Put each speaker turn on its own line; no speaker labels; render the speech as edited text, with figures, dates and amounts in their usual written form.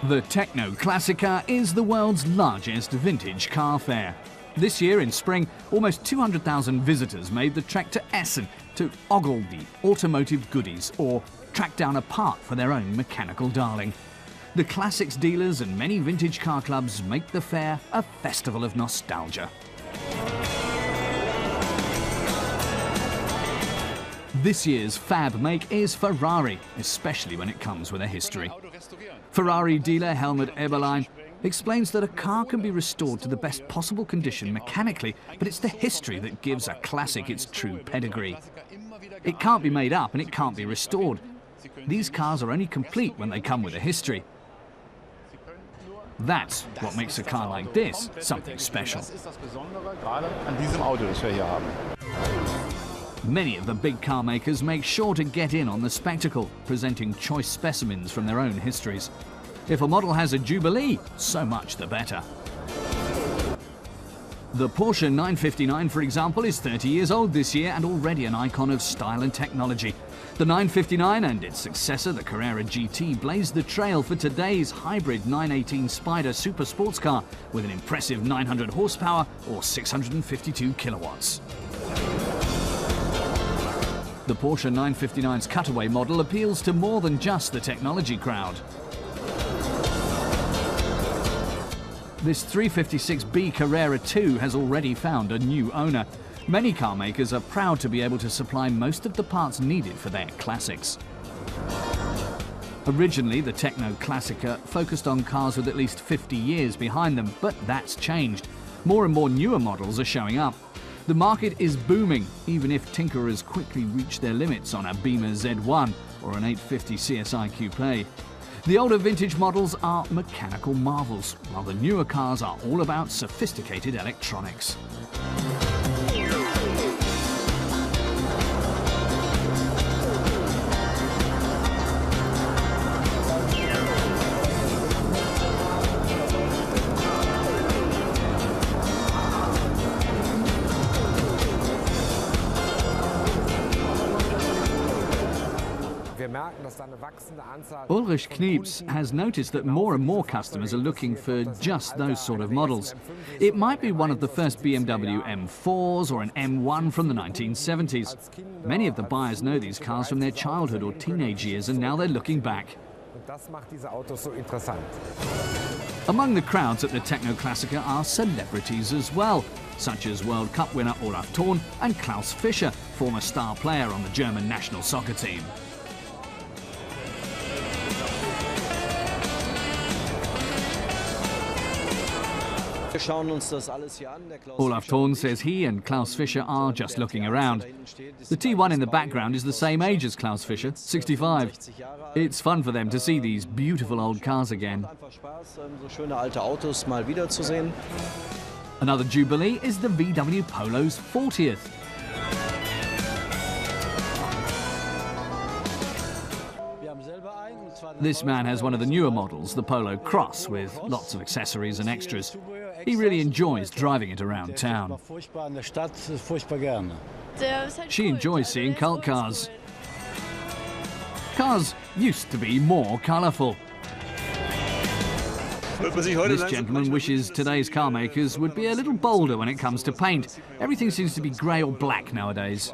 The Techno-Classica is the world's largest vintage car fair. This year in spring, almost 200,000 visitors made the trek to Essen to ogle the automotive goodies or track down a part for their own mechanical darling. The classics dealers and many vintage car clubs make the fair a festival of nostalgia. This year's fab make is Ferrari, especially when it comes with a history. Ferrari dealer Helmut Eberlein explains that a car can be restored to the best possible condition mechanically, but it's the history that gives a classic its true pedigree. It can't be made up and it can't be restored. These cars are only complete when they come with a history. That's what makes a car like this something special. Many of the big car makers make sure to get in on the spectacle, presenting choice specimens from their own histories. If a model has a jubilee, so much the better. The Porsche 959, for example, is 30 years old this year and already an icon of style and technology. The 959 and its successor, the Carrera GT, blazed the trail for today's hybrid 918 Spider super sports car with an impressive 900 horsepower or 652 kilowatts. The Porsche 959's cutaway model appeals to more than just the technology crowd. This 356B Carrera 2 has already found a new owner. Many car makers are proud to be able to supply most of the parts needed for their classics. Originally, the Techno-Classica focused on cars with at least 50 years behind them, but that's changed. More and more newer models are showing up. The market is booming, even if tinkerers quickly reach their limits on a Beamer Z1 or an 850 CSI Coupe. The older vintage models are mechanical marvels, while the newer cars are all about sophisticated electronics. Ulrich Knieps has noticed that more and more customers are looking for just those sort of models. It might be one of the first BMW M4s or an M1 from the 1970s. Many of the buyers know these cars from their childhood or teenage years, and now they're looking back. Among the crowds at the Techno-Classica are celebrities as well, such as World Cup winner Olaf Thon and Klaus Fischer, former star player on the German national soccer team. Olaf Thon says he and Klaus Fischer are just looking around. The T1 in the background is the same age as Klaus Fischer, 65. It's fun for them to see these beautiful old cars again. Another jubilee is the VW Polo's 40th. This man has one of the newer models, the Polo Cross, with lots of accessories and extras. He really enjoys driving it around town. She enjoys seeing cult cars. Cars used to be more colourful. This gentleman wishes today's car makers would be a little bolder when it comes to paint. Everything seems to be grey or black nowadays.